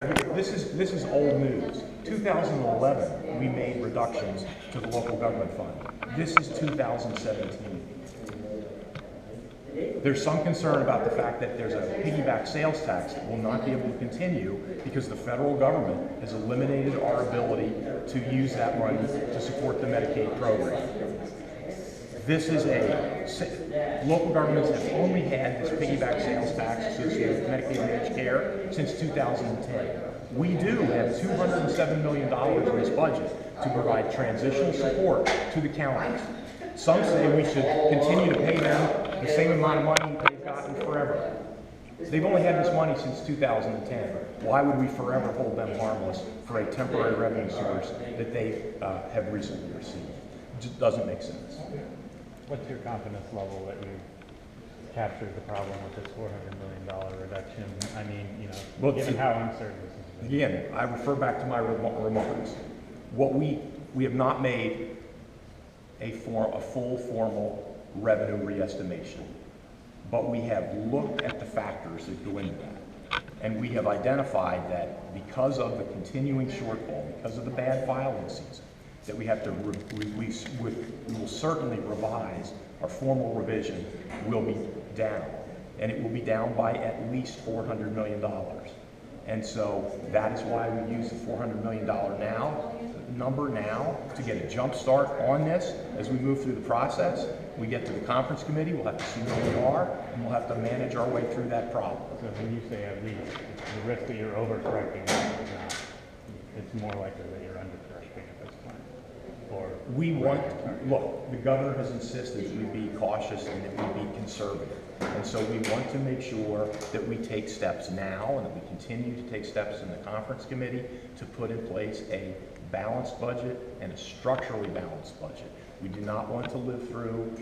This is old news. 2011, we made reductions to the local government fund. This is 2017. There's some concern about the fact that there's a piggyback sales tax that will not be able to continue because the federal government has eliminated our ability to use that money to support the Medicaid program. This is local governments have only had this piggyback sales tax associated with Medicaid and managed care since 2010. We do have $207 million in this budget to provide transitional support to the counties. Some say we should continue to pay them the same amount of money they've gotten forever. They've only had this money since 2010. Why would we forever hold them harmless for a temporary revenue source that they have recently received? It just doesn't make sense. What's your confidence level that you captured the problem with this $400 million reduction? I mean, given how uncertain this is. Again, I refer back to my remarks. We have not made a full formal revenue re-estimation, but we have looked at the factors that go into that. And we have identified that because of the continuing shortfall, because of the bad filing season, that we have to, we will certainly revise, our formal revision will be down. And it will be down by at least $400 million. And so that is why we use the $400 million number now to get a jump start on this. As we move through the process, we get to the conference committee, we'll have to see where we are, and we'll have to manage our way through that problem. So when you say at least, the risk that you're overcorrecting is not, it's more likely that you're undercorrecting at this point. Or look, the governor has insisted that we be cautious and that we be conservative. And so we want to make sure that we take steps now and that we continue to take steps in the conference committee to put in place a balanced budget and a structurally balanced budget. We do not want to live through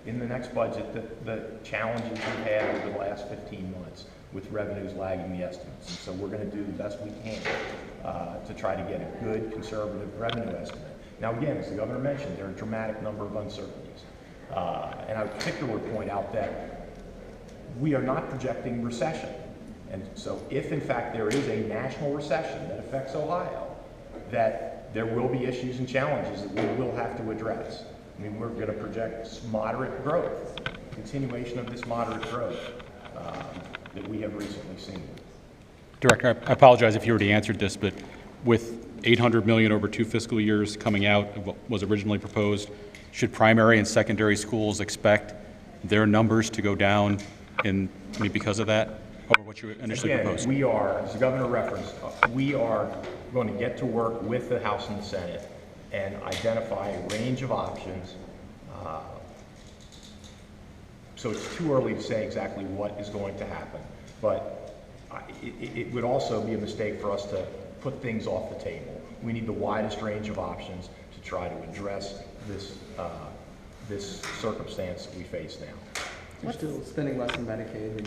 in the next budget the challenges we've had over the last 15 months with revenues lagging the estimates. And so we're going to do the best we can to try to get a good conservative revenue estimate. Now again, as the governor mentioned, there are a dramatic number of uncertainties. And I would particularly point out that we are not projecting recession. And so if in fact there is a national recession that affects Ohio, that there will be issues and challenges that we will have to address. I mean, we're going to project moderate growth, continuation of this moderate growth that we have recently seen. Director, I apologize if you already answered this, but with $800 million over 2 fiscal years coming out of what was originally proposed, should primary and secondary schools expect their numbers to go down because of that over what you initially proposed? We are, as the governor referenced, we are going to get to work with the House and the Senate and identify a range of options. So it's too early to say exactly what is going to happen, but it would also be a mistake for us to put things off the table. We need the widest range of options to try to address this circumstance that we face now. You're still spending less on Medicaid than